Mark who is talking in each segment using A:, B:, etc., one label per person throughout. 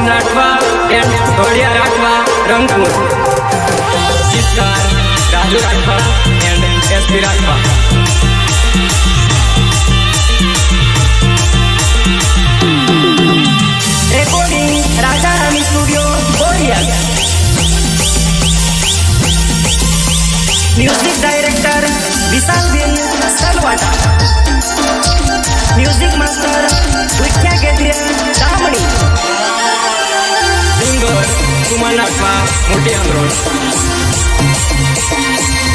A: Govind Rathwa and बढ़िया राठवा रंगपुर। गीतकार Raju Rathwa and SP Rathwa. Recording Raja Rani studio Boriya. Music director Vishal बिन सलवाटा। म्यूजिक मास्टर विख्या गेद्रिया दामणी। सिंगर कुमार राठवा मोटी अमरोड।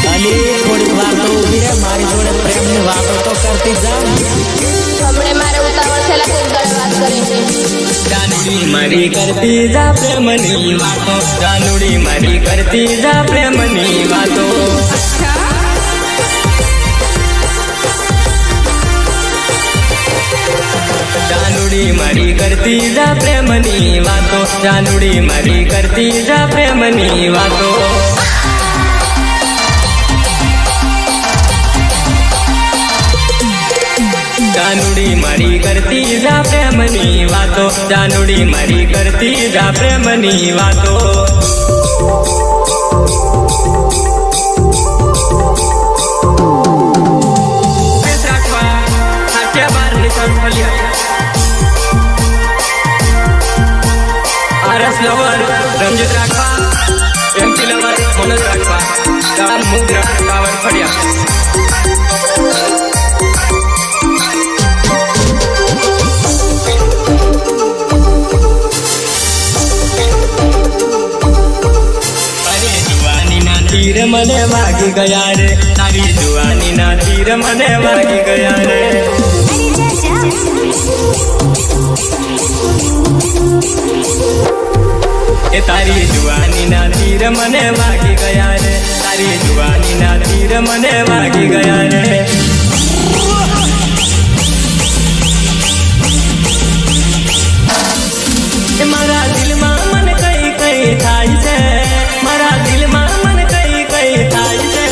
B: अली थोड़ी वातो उभी रे मारी जोड़े प्रेम ની વાતો તો કરતી જા।
C: हमने मारे उतावળ છેલા કોક દળ વાત કરી છે।
A: જાનુડી મારી કરતી જા પ્રેમની વાતો। જાનુડી મારી કરતી જા પ્રેમની વાતો। જાનુડી મારી કરતી જા પ્રેમની વાતો। જાનુડી મારી કરતી જા પ્રેમની વાતો। જાનુડી મારી કરતી જા પ્રેમની વાતો। જાનુડી મારી કરતી જા પ્રેમની વાતો। RS lover Ranjit Rathwa, MP lover Manoj Rathwa, गाम मुद्रा कावड़ फड़िया। तारी जुवानी ना तीर मने वागी गया रे। तारी जुवानी ना तीर मने वागी गया रे। तारी जुवानी ना तीर मने वागी गया रे। तारी जुवानी ना तीर मने वागी गया रे। मारा दिल में मन कई कई थाई से। मारा दिल में मन कई कई थाई से।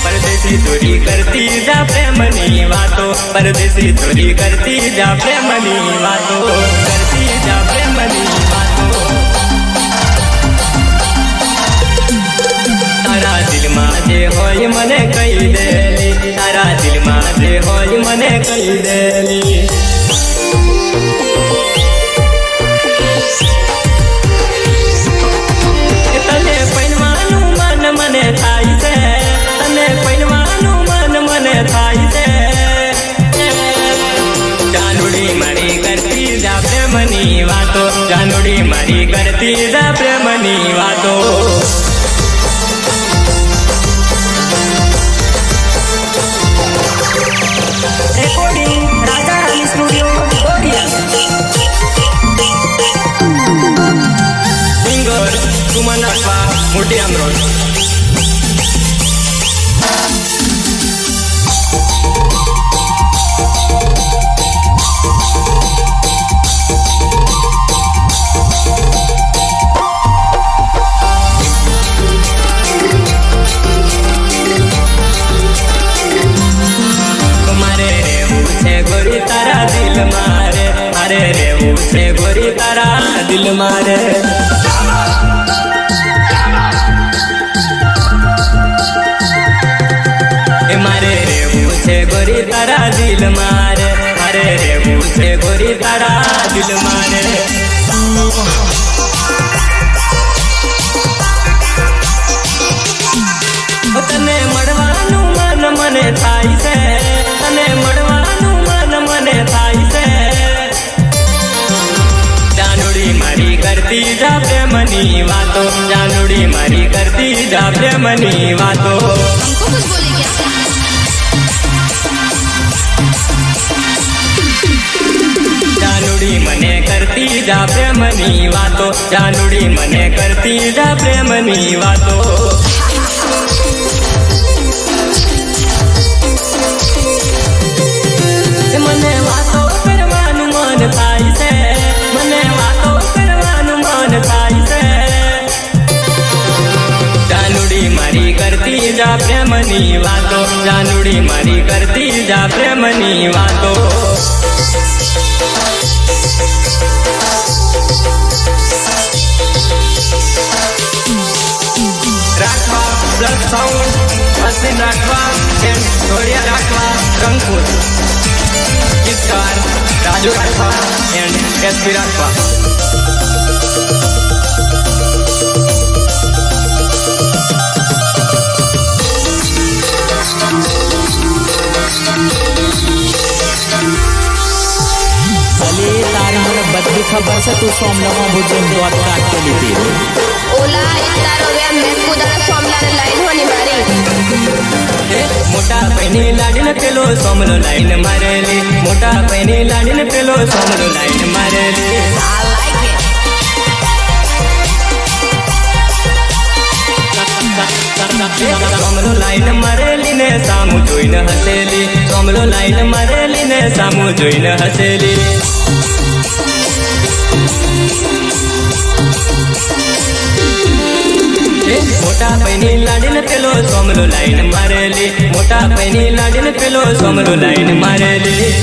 A: परदेसी चोरी करती जा प्रेमनी वातो। परदेसी चोरी करती जा प्रेमनी वातो। करती जा प्रेमनी वातो। तारा दिल में जे होय मने कही देली। तारा दिल में जे होय मने कही देली। तने पैनवानु मन मने थाई से। तने पैनवानु मन मने थाई से। जानुडी मारी करती जा प्रेमनी वातो। जानुडी मारी करती जा प्रेमनी वातो। रिकॉर्डिंग राजा रानी स्टूडियो बोरिया। सिंगर कुमार राठवा मोटी अमरोड। गोरी तारा दिल मारे। अरे रे उठे गोरी तारा दिल मारे। मारे रे उठे गोरी तारा दिल मारे। अरे रे उठे गोरी तारा दिल मारे। तने मड़वानु मन मने थाई से। तने मड़वानु मन मने थाई से। जानुडी मारी करती जा प्रेमनी वातो। जानुडी मारी करती जा प्रेमनी वातो।
C: हमको कुछ बोले क्या?
A: जानुडी मने करती जा प्रेमनी वातो। जानुडी मने करती जा प्रेमनी वातो। मने वातो करवानु मन थाई से। मने वातो करवानु मन थाई से। जानुडी मारी करती जा प्रेमनी वातो। जानुडी मारी करती जा प्रेमनी वातो। સાઉન્ડ મશીન રાખવા એન્ડ ઢોળિયા રાખવા રંગપુર ગીતકાર રાજુ રાખવા એન્ડ એસપી રાખવા
B: અલી તારે મને બધી ખબર છે તું સોમલામાં ભુજન દોત કાઢ લીધી
C: ઓલા એક તારો વ્યામ મેં કુદાડા સોમલાને લાઈન હોની મારી
A: મોટા પૈની લાડીને પેલો સોમલો લાઈન મારેલી મોટા પૈની લાડીને પેલો સોમલો લાઈન મારેલી સોમલો લાઈન મારેલી ને સામું જોઈને હસેલી સોમલો લાઈન મારેલી ને સામું જોઈને હસેલી મોટા પૈની લાડીને પેલો સોમલો લાઈન મારેલી મોટા પૈની લાડીને પેલો સોમલો લાઈન મારેલી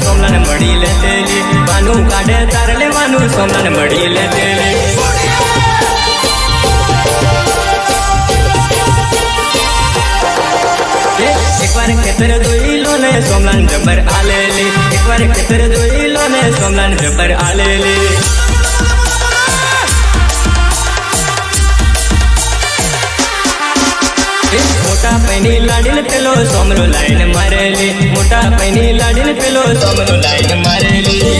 A: સોમલાને મળી લે તેલી બાનું કાઢે તારે લેવાનું સોમલાને મળી લે તેલી એકવાર ખેતર જોઈ લો ને સોમલાને જબર આલેલી એકવાર ખેતર જોઈ લો ને સોમલાને જબર આલેલી મોટા પૈની લાડીને પેલો સોમલો લાઈન મારેલી મોટા પૈની લાડીને પેલો સોમલો લાઈન મારેલી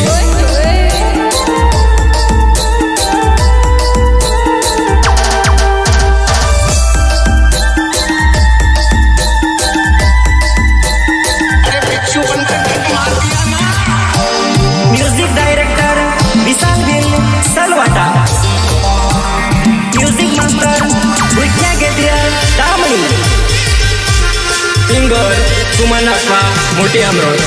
A: મ્યુઝિક ડાયરેક્ટર વિશાલબેન સલવાટા મ્યુઝિક માસ્ટર ભૂખ્યા ગેટિયા દામણી સિંગર સુમન અખવા મોટી અમરોડ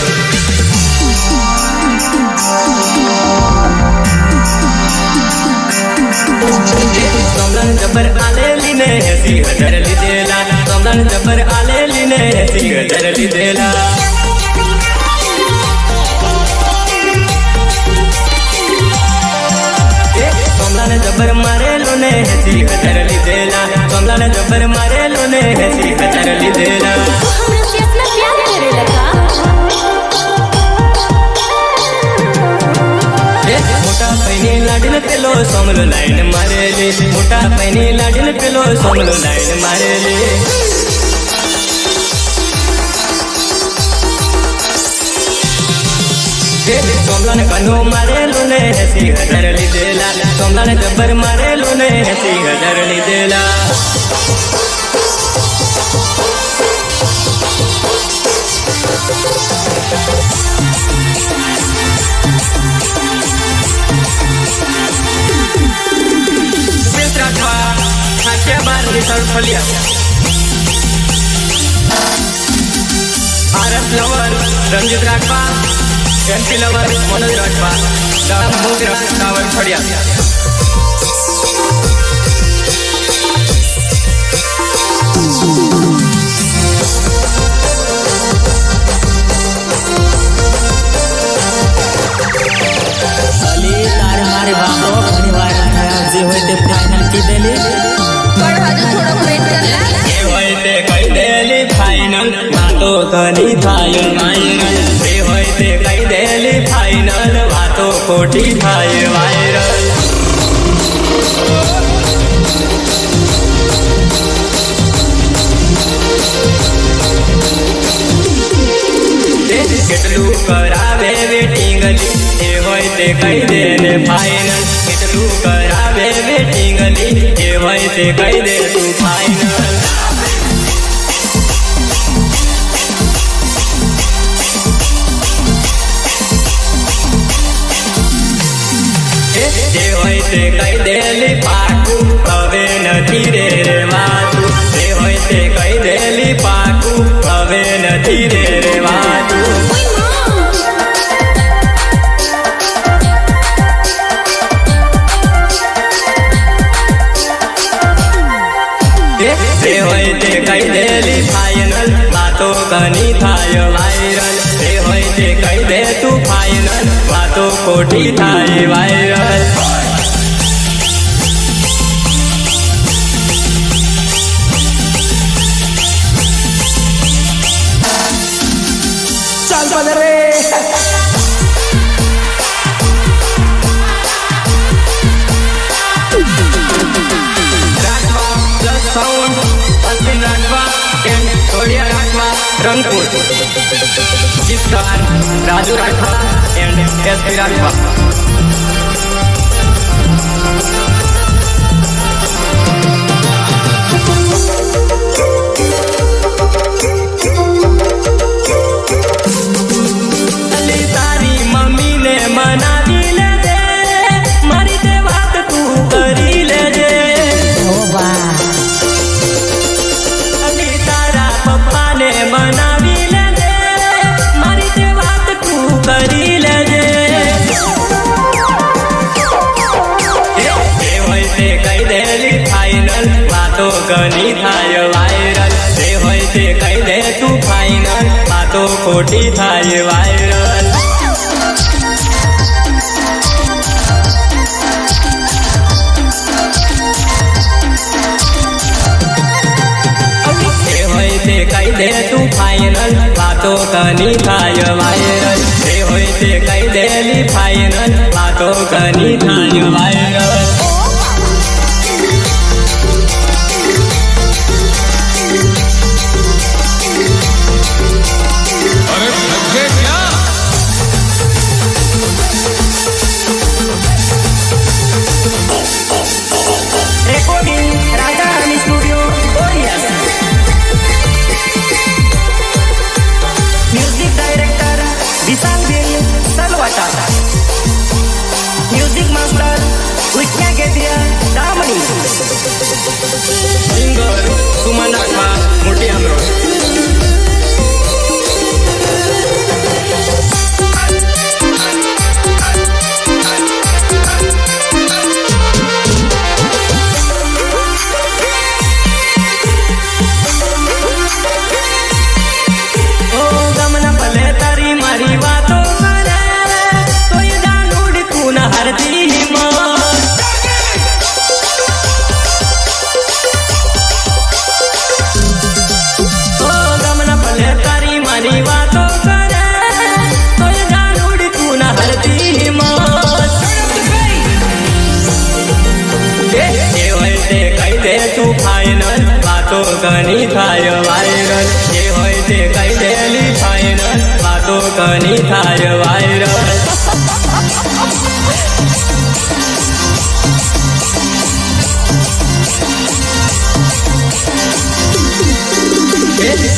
A: સોમલાને જબર આલેલી ને 80,000 લીધેલા સોમલાને જબર આલેલી ને 80,000 લીધેલા સોમલાને જબર મારેલો ને 80,000 લીધેલા સોમલાને જબર મારેલો ને 80,000 લીધેલા મોટા પૈની લાડીને પેલો સોમલો લાઈન મારેલી મોટા પૈની લાડીને પેલો સોમલો લાઈન મારેલી સોમલાને કનો મારેલો ને 80,000 લીધેલા સોમલાને જબર મારેલો ને 80,000 લીધેલા આરસ લવર રંજીત રાખવા એમપી લવર મનોજ રાખવા મોગરા ટાવર ફળિયા
B: અલી તારે મારી વાતો ઘણી વાર થયા જે હોય તે ફાઇનલ કીધેલી
C: પણ હજુ થોડોક વેટ કરલા
A: એ હોય તે કહી દેલી ફાઇનલ વાતો ઘણી થાય વાયરલ એ હોય તે કહી દેલી ફાઇનલ વાતો ખોટી થાય વાયરલ કેટલું કરાવે વેટિંગલી એ હોય તે કહી દે ને ફાઇનલ કેટલું કરાવે વેટિંગલી એ હોય તે કહી દે તું ફાઇનલ હોય તે કહી દેલી પાકું હવે નથી રે રેવાતું જે હોય તે કહી દેલી પાકું હવે નથી રે રેવાતું જે હોય તે કહી દેલી ફાઇનલ વાતો ઘણી થાય વાયરલ જે હોય તે કહી દે તું ફાઇનલ વાતો ખોટી થાય વાયરલ
B: ચાલ padre
A: sound Ashwin Rathwa and छोड़िया राठवा रंगपुर गीतकार राजू राठवा एंड एसपी राठवा तारी मम्मी ने मनावी ले दे मारी ते बात तू करी ले दे
B: ओ वाह
A: ने बनावी ले दे मारी ते बात तू करी ले दे जे होय ते कही देली फाइनल वातो घणी थाय वायरल जे होय ते कही दे तू फाइनल वातो खोटी थाय वायरल कही दे तू फाइनल बातो घनी थाय वायरल जे होय ते कही देली फाइनल बातो घनी थाय वायरल
D: अरे भज्जे क्या
A: रेकॉर्डिंग राजा Rani studio Orius music director विशाल bill Salwata music master विज्ञा गेद्रिया Damani singer सुमन राठवा मोटी अमरोड तू फाइनल बातो घनी थाय वायरल जे होय ते कही देली फाइनल बातो घनी थाय वायरल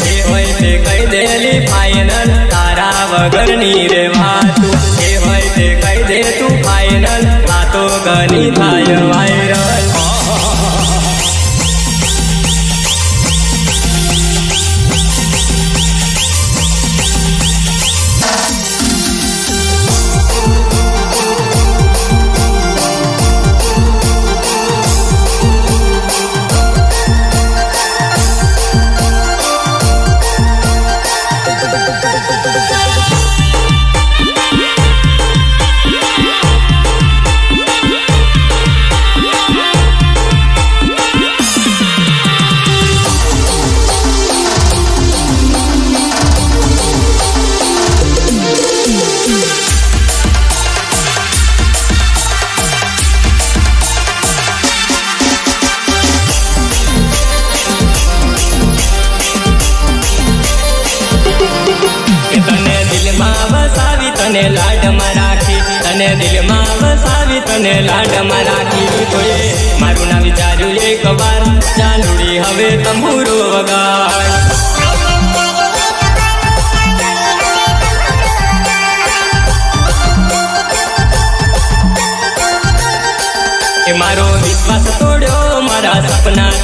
A: जे होय ते कही देली फाइनल तारा वगरनी रे वातू जे होय ते कही दे तू फाइनल बातो घनी थाय वायरल तने लाडમાં રાખી તને દિલમાં વસાવી તને લાડમાં રાખી તોય મારું ના વિચાર્યું એકવાર ચાલુડી હવે તંબુરો વગાડ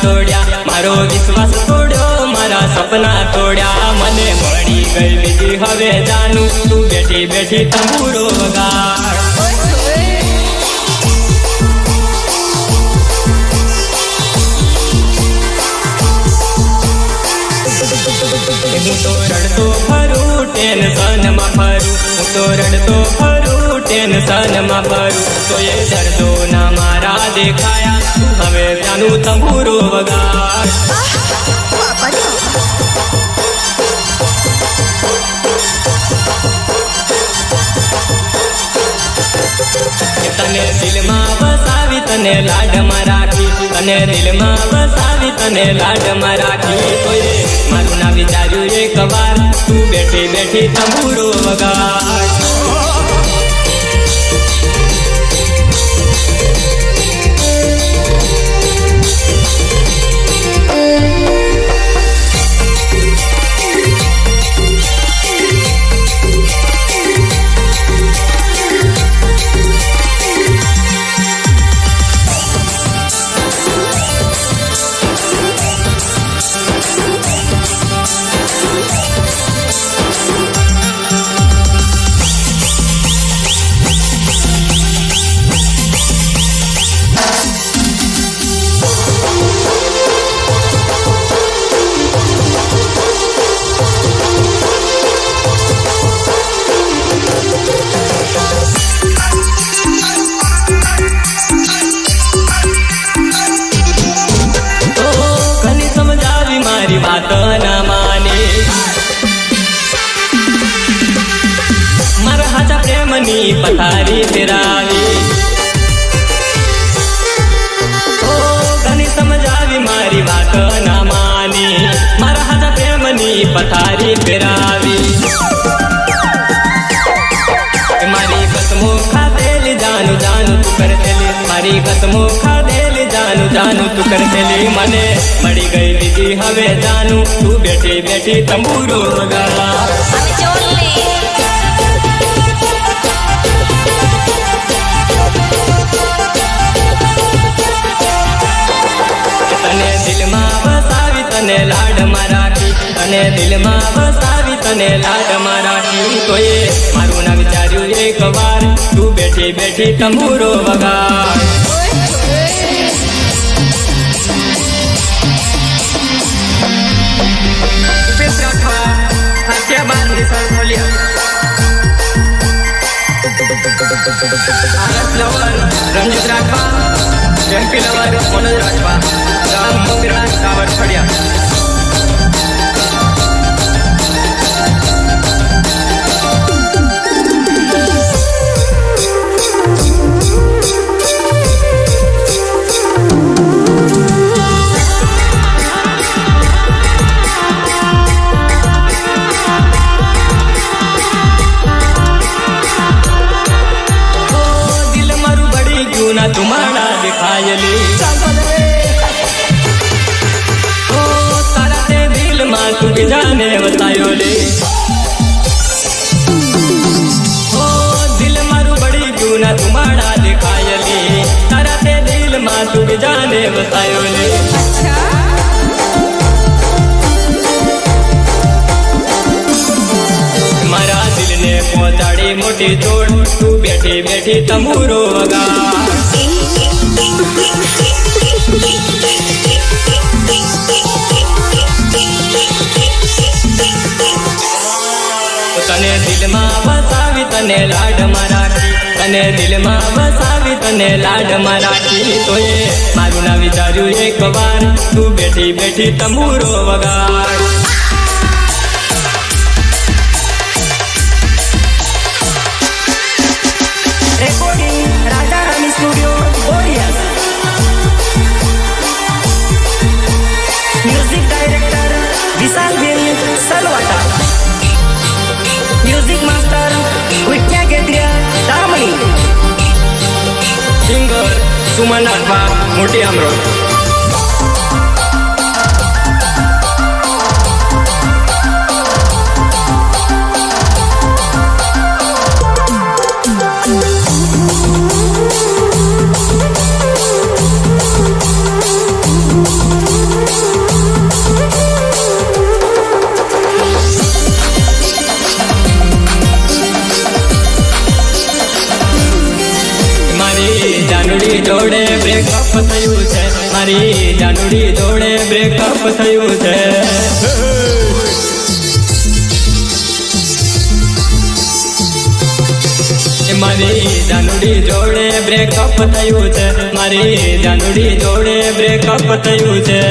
A: તોડ્યા મારો વિશ્વાસ તોડ્યો મારા સપના તોડ્યા મને મળી ગઈ બીજી હવે જાનું તું બેઠી બેઠી તંબુરો વગાડ હું તો રડતો ફરું ટેન્શનમાં ફરું હું તો રડતો ફરું ટેન્શનમાં ફરું તો એ દર્દો ના મારા દેખાયા હવે ત્યાંનું તંબુરો વગાડ તને દિલમાં વસાવી તને લાડમાં રાખી તને દિલમાં વસાવી તને લાડમાં રાખી કોઈએ મારું ના વિચાર્યું એક વાર તું બેઠી બેઠી તંબુરો વગાડ વાત ના માને મારા હાચા પ્રેમની પથારી ફેરાવી ઓ ઘણી સમજાવી મારી વાત ના માને મારા હાચા પ્રેમની પથારી ફેરાવી મારી કસમો ખાધેલી જાનું જાનું તું કરતેલી મારી કસમો ખાધેલી જાનું જાનું તું કરતેલી મને મળી ગઈ બીજી હવે જાનું તું બેઠી બેઠી તંબુરો વગાડ તને દિલમાં વસાવી તને લાડમાં રાખી તને દિલમાં વસાવી તને લાડમાં રાખી તોય મારું ના વિચાર્યું એક વાર તું બેઠી બેઠી તંબુરો વગાડ રંજીત રાખવા જયંતિ લવર મનોજ રાખવા રામ મોગરા સાવર છડિયા तुम्हारा दिखायली ओ तारा ते दिल मां तू जाने बतायो ले ओ दिल मारू बड़ी गुना तुम्हारा दिखायली तारा ते दिल मां तू जाने बतायो ले मारा दिल ने पहुंचाड़ी मोटी चोट तू बैठी बैठी तंबूरो वगाड़ तने दिलમાં વસાવી તને લાડમાં રાખી તને દિલમાં વસાવી તને લાડમાં રાખી તોય મારું ના વિચાર્યું એક વાર તું બેઠી બેઠી તંબુરો વગાડ રેકોર્ડિંગ રાજારાણી સ્ટુડિયો બોરિયસ મ્યુઝિક ડાયરેક્ટર વિશાલબેન સલવાટા म्यूजिक मास्टर विट्या गेद्रिया दामणी सिंगर सुमन अठवा मोटी अमरोड જાનુડી જોડે બ્રેકઅપ થયું છે, મારી જાનુડી જોડે બ્રેકઅપ થયું છે. મારી જાનુડી જોડે બ્રેકઅપ થયું છે, મારી જાનુડી જોડે બ્રેકઅપ થયું છે.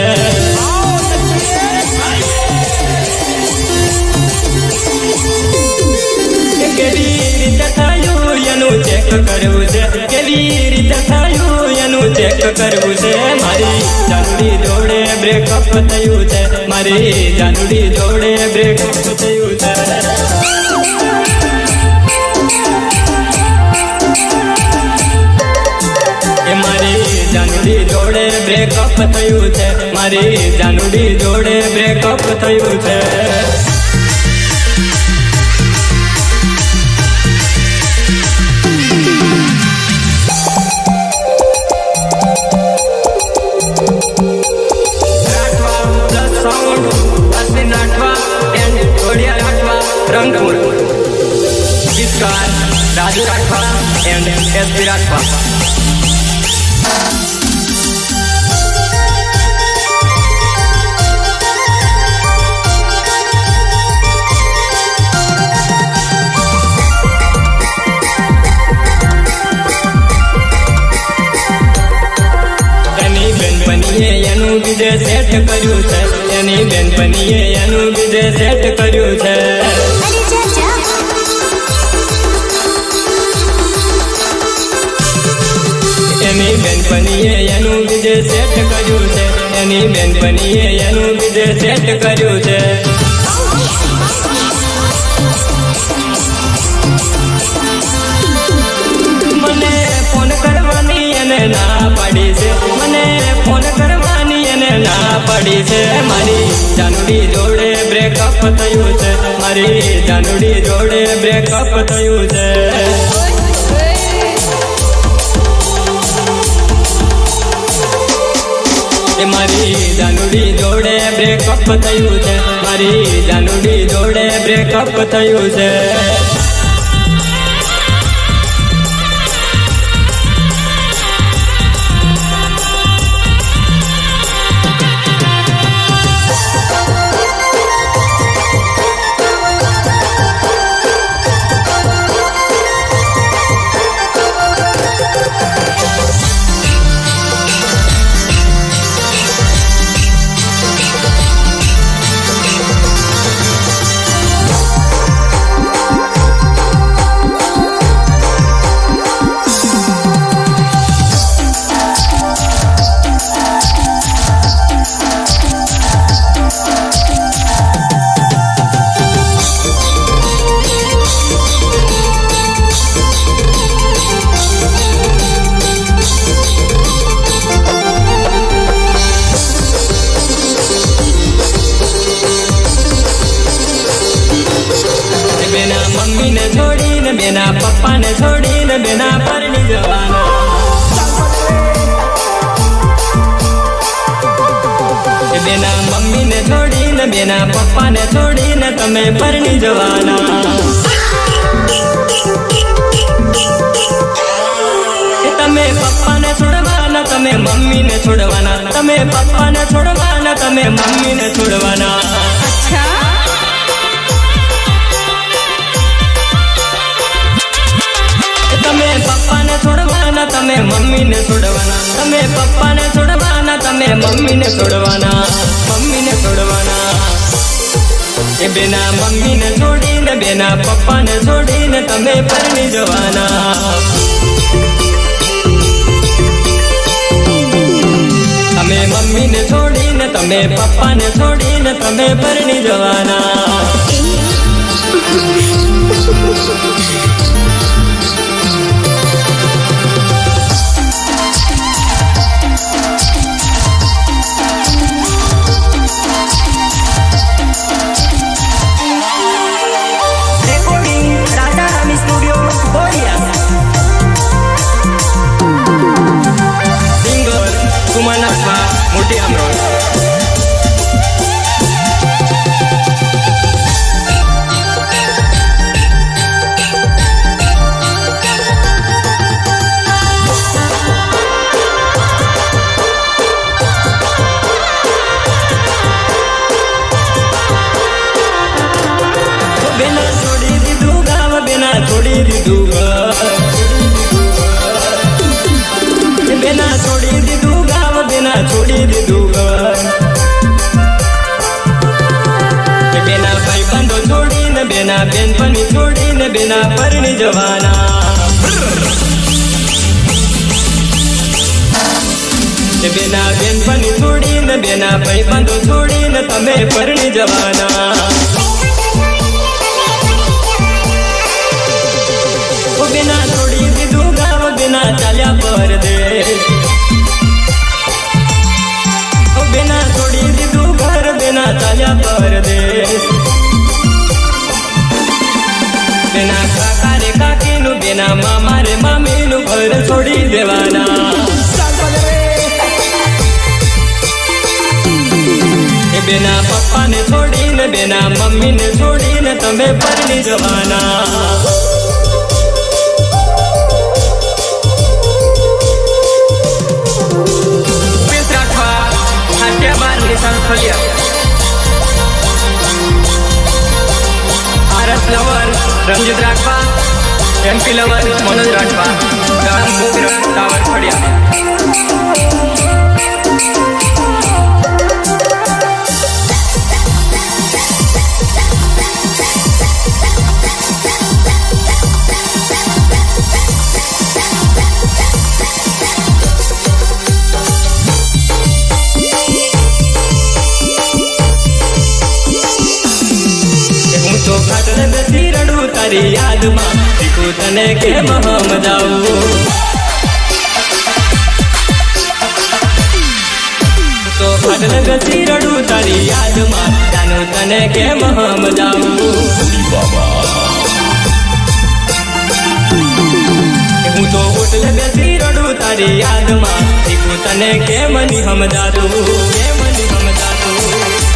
A: કેવી રીતે થયું એનું ચેક કરવું છે, કેવી રીતે થયું એનું ચેક કરવું છે. મારી જાનુડી જોડે બ્રેકઅપ થયું છે, મારી જાનુડી જોડે બ્રેકઅપ થયું છે. મારી જાનુડી જોડે બ્રેકઅપ થયું છે, મારી જાનુડી જોડે બ્રેકઅપ થયું છે. रंगपुर गीतकार राजू राठवा एंड एसपी राठवा. એની બેનપણીએ એનું બીજે સેટ કર્યું છે, એની બેનપણીએ એનું બીજે સેટ કર્યું છે. એની બેનપણીએ એનું બીજે સેટ કર્યું છે, એની બેનપણીએ એનું બીજે સેટ કર્યું છે. મને ફોન કરવાની એને ના પાડી છે, મને ફોન કરવાની એને ના પાડી છે. મારી જાનુડી જોડે બ્રેકઅપ થયું છે, મારી જાનુડી જોડે બ્રેકઅપ થયું છે. મારી જાનુડી જોડે બ્રેકઅપ થયું છે, મારી જાનુડી જોડે બ્રેકઅપ થયું છે. બેના પપ્પાને છોડીને બેના પરણી જવાના. બેના મમ્મીને છોડીને બેના પપ્પાને છોડીને તમે પરણી જવાના. તમે પપ્પાને છોડવાના, તમે મમ્મીને છોડવાના, તમે પપ્પાને છોડવાના, તમે મમ્મીને છોડવાના. તમે પપ્પાને છોડવાના, તમે મમ્મીને છોડવાના, તમે પપ્પાને છોડવાના, તમે મમ્મીને છોડવાના, મમ્મીને છોડવાના. એ બેના મમ્મીને છોડીને બેના પપ્પાને છોડીને તમે પરણી જવાના. તમે મમ્મીને છોડીને તમે પપ્પાને છોડીને તમે પરણી જવાના. મોટી આમરોડ. પરણી જવાના બેના બેનપણી છોડીને બેના ભાઈબંધો છોડીને તમે પરણી જવાના બેના છોડી દીધું ગામ બેના ચાલ્યા પરદેશ બેના છોડી દીધું ઘર બેના ચાલ્યા પરદેશ બેના કાકા રે કાકીનું બેના મામા રે મામીનું ઘર છોડી દેવાના બેના પપ્પાને છોડીને બેના મમ્મીને છોડીને તમે પરણી જવાના આરસ લવર રંજીત રાખવા એમપી લવર મનોજ રાખવા ગામ મોગરા ટાવર ફળિયા તારી યાદમાં શીખું તને કેમ સમજાવું તો ફાટલ ઘસી રડું તારી યાદમાં જાનું તને કેમ સમજાવું હું તો ઓટલે બેસી રડું તારી યાદમાં શીખું તને કેમ ની સમજાતું કેમ ની સમજાતું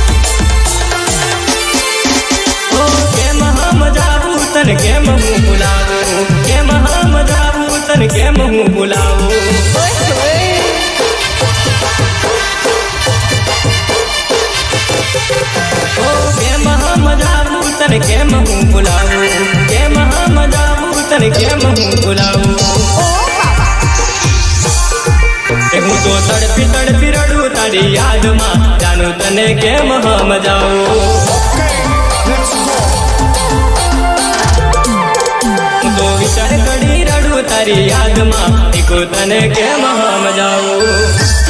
A: તને કેમ હું બોલાવું કેમ સમજાવું તને કેમ હું બોલાવું કેમ સમજાવું તને કેમ હું બોલાવું કેમ સમજાવું તને કેમ હું બોલાવું હું તો તડપી તડપી રડું તારી યાદમાં જાનું તને કેમ સમજાવું તો વિચાર કરી રડું તારી યાદમાં શીખું તને કેમ સમજાવું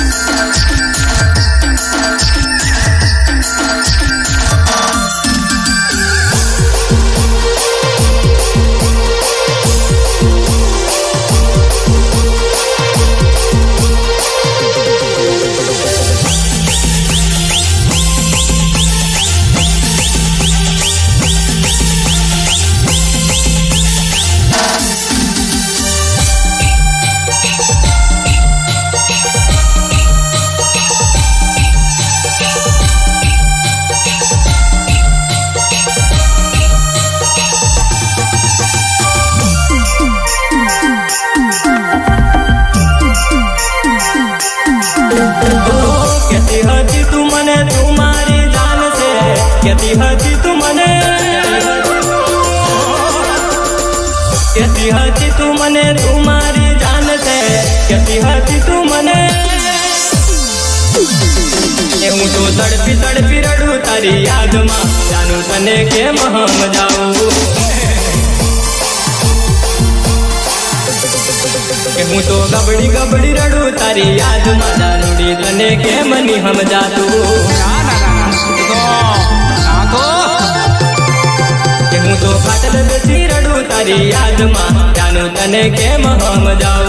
A: કહેતી હતી તું મને કહેતી હતી તું મને તું મારી જાન છે કહેતી હતી તું મને હું તો તડપી તડપી રડું તારી યાદમાં જાનું તને કેમ સમજાવું હું તો ગબડી ગબડી રડું તારી યાદમાં જાનુડી તને કેમ ની સમજાતું હું તો ફાટલ બેસી રડું તારી યાદમાં જાનું તને કેમ સમજાવું